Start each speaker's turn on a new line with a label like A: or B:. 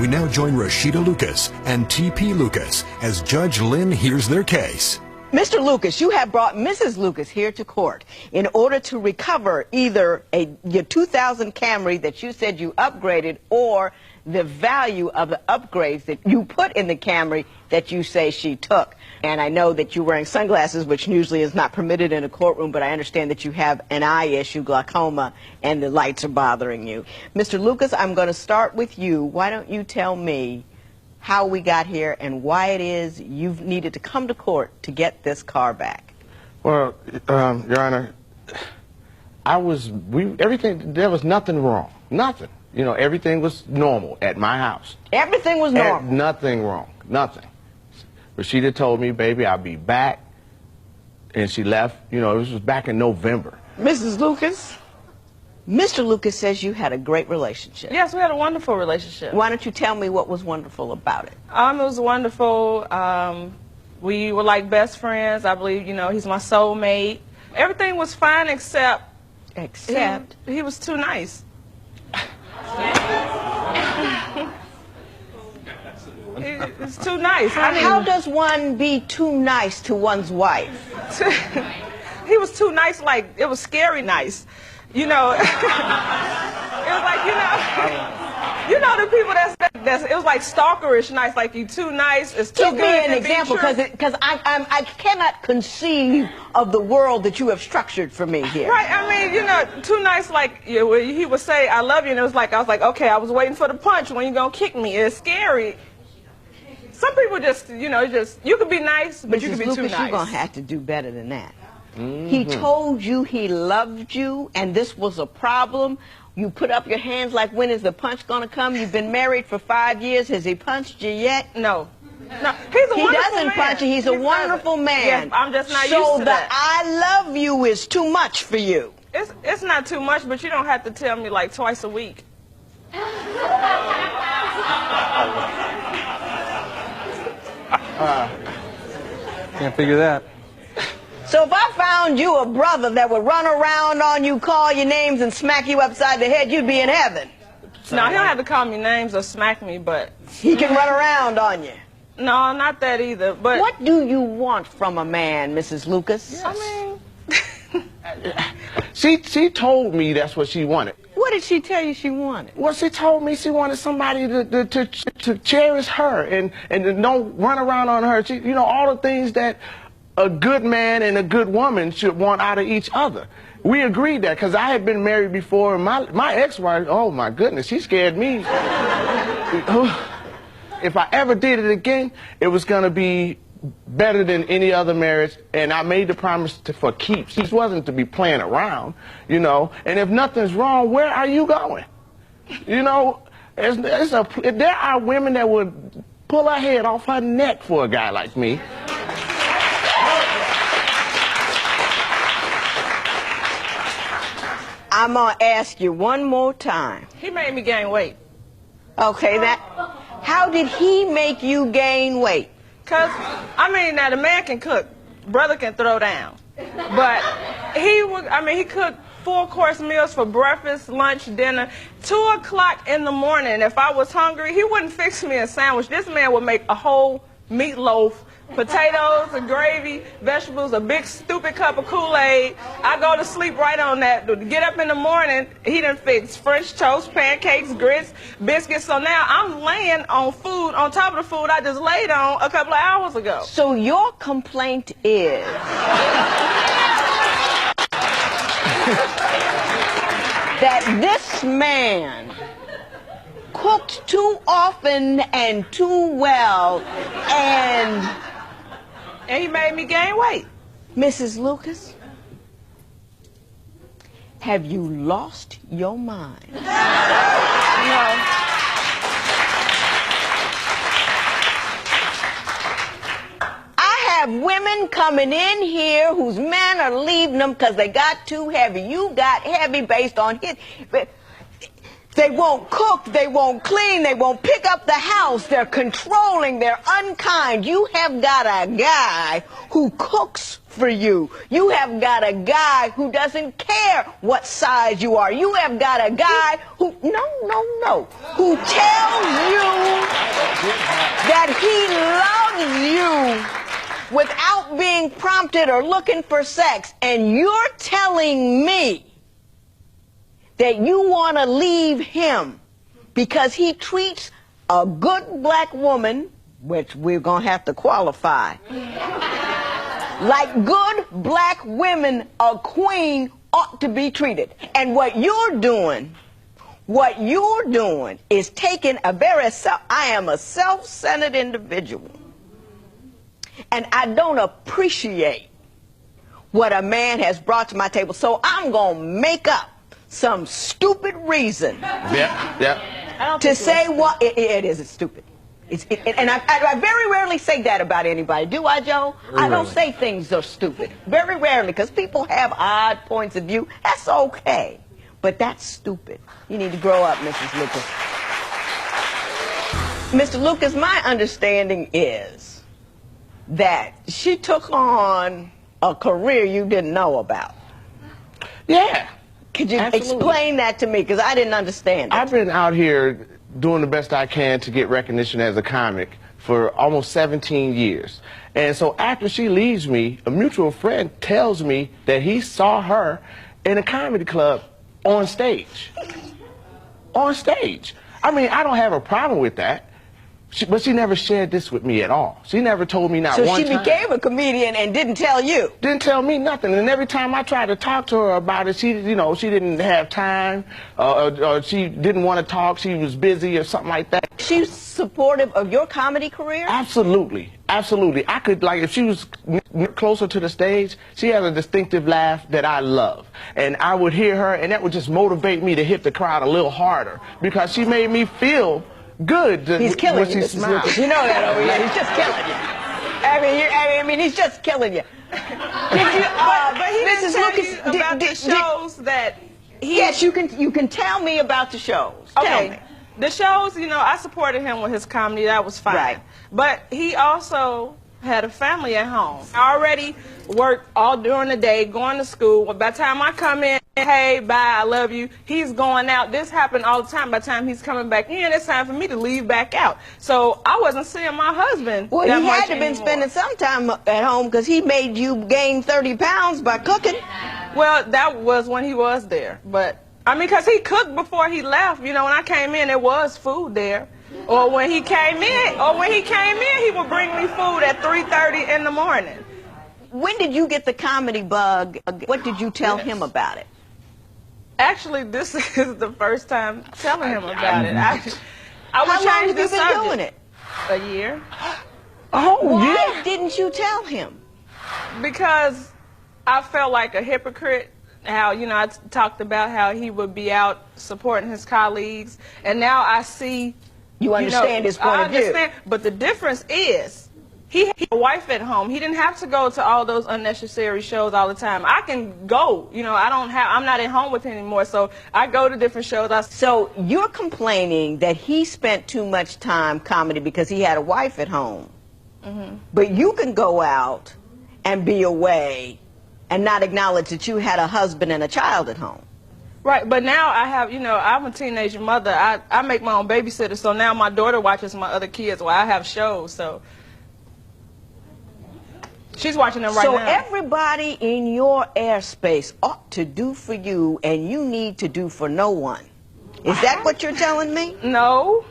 A: We now join Rashida Lucas and T.P. Lucas as Judge Lynn hears their case.
B: Mr. Lucas, you have brought Mrs. Lucas here to court in order to recover either your 2000 Camry that you said you upgraded or the value of the upgrades that you put in the Camry that you say she took. And I know that you're wearing sunglasses, which usually is not permitted in a courtroom, but I understand that you have an eye issue, glaucoma, and the lights are bothering you. Mr. Lucas, I'm going to start with you. Why don't you tell me how we got here and why it is you've needed to come to court to get this car back?
C: Well, Your Honor, there was nothing wrong. Nothing. You know, everything was normal at my house.
B: Everything was normal?
C: Nothing wrong. Nothing. Rashida told me, baby, I'll be back. And she left. You know, this was back in November.
B: Mrs. Lucas, Mr. Lucas says you had a great relationship.
D: Yes, we had a wonderful relationship.
B: Why don't you tell me what was wonderful about it?
D: It was wonderful. We were like best friends. I believe, you know, he's my soulmate. Everything was fine except...
B: Except?
D: He was too nice. It's too nice. I mean,
B: how does one be too nice to one's wife?
D: He was too nice, like, it was scary nice. You know, it was like, you know the people that's it was like stalkerish nice, like you too nice, it's too
B: good. Give me an
D: to
B: example, because I cannot conceive of the world that you have structured for me here.
D: Right, I mean, you know, too nice, like, he would say, I love you, and it was like, I was like, okay, I was waiting for the punch, when you gonna kick me? It's scary. Some people just, you know, you could be nice, but you could be
B: Lucas,
D: too nice.
B: You're gonna have to do better than that. He told you he loved you, and this was a problem. You put up your hands like, when is the punch going to come? You've been married for 5 years. Has he punched you yet?
D: No. No, he's a wonderful man.
B: He doesn't punch you. He's a wonderful man.
D: Yes, I'm just not used to
B: So
D: that.
B: the I love you is too much for you.
D: It's not too much, but you don't have to tell me like twice a week.
E: Can't figure that.
B: So if I found you a brother that would run around on you, call your names, and smack you upside the head, you'd be in heaven.
D: No, he don't have to call me names or smack me, but...
B: He can run around on you.
D: No, not that either, but...
B: What do you want from a man, Mrs. Lucas?
D: Yes. I mean...
C: She told me that's what she wanted.
B: What did she tell you she wanted?
C: Well, she told me she wanted somebody to cherish her and don't run around on her. You know, all the things that a good man and a good woman should want out of each other. We agreed that because I had been married before, and my ex-wife, oh my goodness, she scared me. If I ever did it again, it was going to be better than any other marriage, and I made the promise for keeps. This wasn't to be playing around, you know, and if nothing's wrong, where are you going? You know, there are women that would pull her head off her neck for a guy like me.
B: I'm going to ask you one more time.
D: He made me gain weight.
B: Okay, how did he make you gain weight?
D: Because, I mean, now the man can cook. Brother can throw down. But he cooked 4-course meals for breakfast, lunch, dinner. 2 o'clock in the morning, if I was hungry, he wouldn't fix me a sandwich. This man would make a whole meatloaf, potatoes, and gravy, vegetables, a big stupid cup of Kool-Aid. I go to sleep right on that. Get up in the morning, he done fixed French toast, pancakes, grits, biscuits. So now I'm laying on food on top of the food I just laid on a couple of hours ago.
B: So your complaint is that this man cooked too often and too well, and
D: he made me gain weight.
B: Mrs. Lucas, have you lost your mind?
D: No.
B: I have women coming in here whose men are leaving them because they got too heavy. You got heavy based on his... They won't cook, they won't clean, they won't pick up the house, they're controlling, they're unkind. You have got a guy who cooks for you. You have got a guy who doesn't care what size you are. You have got a guy who, who tells you that he loves you without being prompted or looking for sex, and you're telling me that you want to leave him because he treats a good black woman, which we're going to have to qualify, like good black women, a queen ought to be treated. And what you're doing is taking a very I am a self-centered individual, and I don't appreciate what a man has brought to my table, so I'm going to make up some stupid reason to say what it is. It's stupid. And I very rarely say that about anybody. Do I, Joe? I don't say things are stupid. Very rarely, because people have odd points of view. That's okay. But that's stupid. You need to grow up, Mrs. Lucas. Mr. Lucas, my understanding is that she took on a career you didn't know about.
C: Yeah.
B: Could you
C: Absolutely.
B: explain that to me? Because I didn't understand it.
C: I've been out here doing the best I can to get recognition as a comic for almost 17 years. And so after she leaves me, a mutual friend tells me that he saw her in a comedy club on stage. On stage. I mean, I don't have a problem with that. But she never shared this with me at all. She never told me not one time.
B: So she became a comedian and didn't tell you?
C: Didn't tell me nothing. And every time I tried to talk to her about it, she didn't have time, or she didn't want to talk. She was busy or something like that.
B: She's supportive of your comedy career?
C: Absolutely. Absolutely. I could, like, if she was closer to the stage, she has a distinctive laugh that I love. And I would hear her, and that would just motivate me to hit the crowd a little harder, because she made me feel good.
B: He's killing you,
C: Mrs. Lucas.
B: You know that over here. He's just killing you. I mean, he's just killing you.
D: But he didn't tell you about the shows that he...
B: Yes, you can tell me about the shows. Tell me.
D: The shows, I supported him with his comedy. That was fine.
B: Right.
D: But he also had a family at home. I already worked all during the day, going to school. By the time I come in, hey, bye, I love you, he's going out. This happened all the time. By the time he's coming back in, it's time for me to leave back out. So I wasn't seeing my husband
B: Well,
D: that
B: he
D: much
B: had to been
D: anymore.
B: spending some time at home because he made you gain 30 pounds by cooking.
D: Well, that was when he was there. But, I mean, because he cooked before he left. When I came in, there was food there. Or when he came in, he would bring me food at 3:30 in the morning.
B: When did you get the comedy bug? What did you tell him about it?
D: Actually, this is the first time telling him about it. I would
B: How long
D: change
B: have you
D: the
B: been
D: subject.
B: doing it?
D: A year.
C: Oh,
B: Why
C: yeah.
B: didn't you tell him?
D: Because I felt like a hypocrite. How, I talked about how he would be out supporting his colleagues. And now I see...
B: You understand his point of view.
D: I understand, but the difference is he had a wife at home. He didn't have to go to all those unnecessary shows all the time. I can go. I'm not at home with him anymore, so I go to different shows.
B: So you're complaining that he spent too much time comedy because he had a wife at home. Mm-hmm. But you can go out and be away and not acknowledge that you had a husband and a child at home.
D: Right, but now I have, I'm a teenage mother. I make my own babysitter, so now my daughter watches my other kids while I have shows, so she's watching them right now.
B: So everybody in your airspace ought to do for you, and you need to do for no one. Is that what you're telling me?
D: No.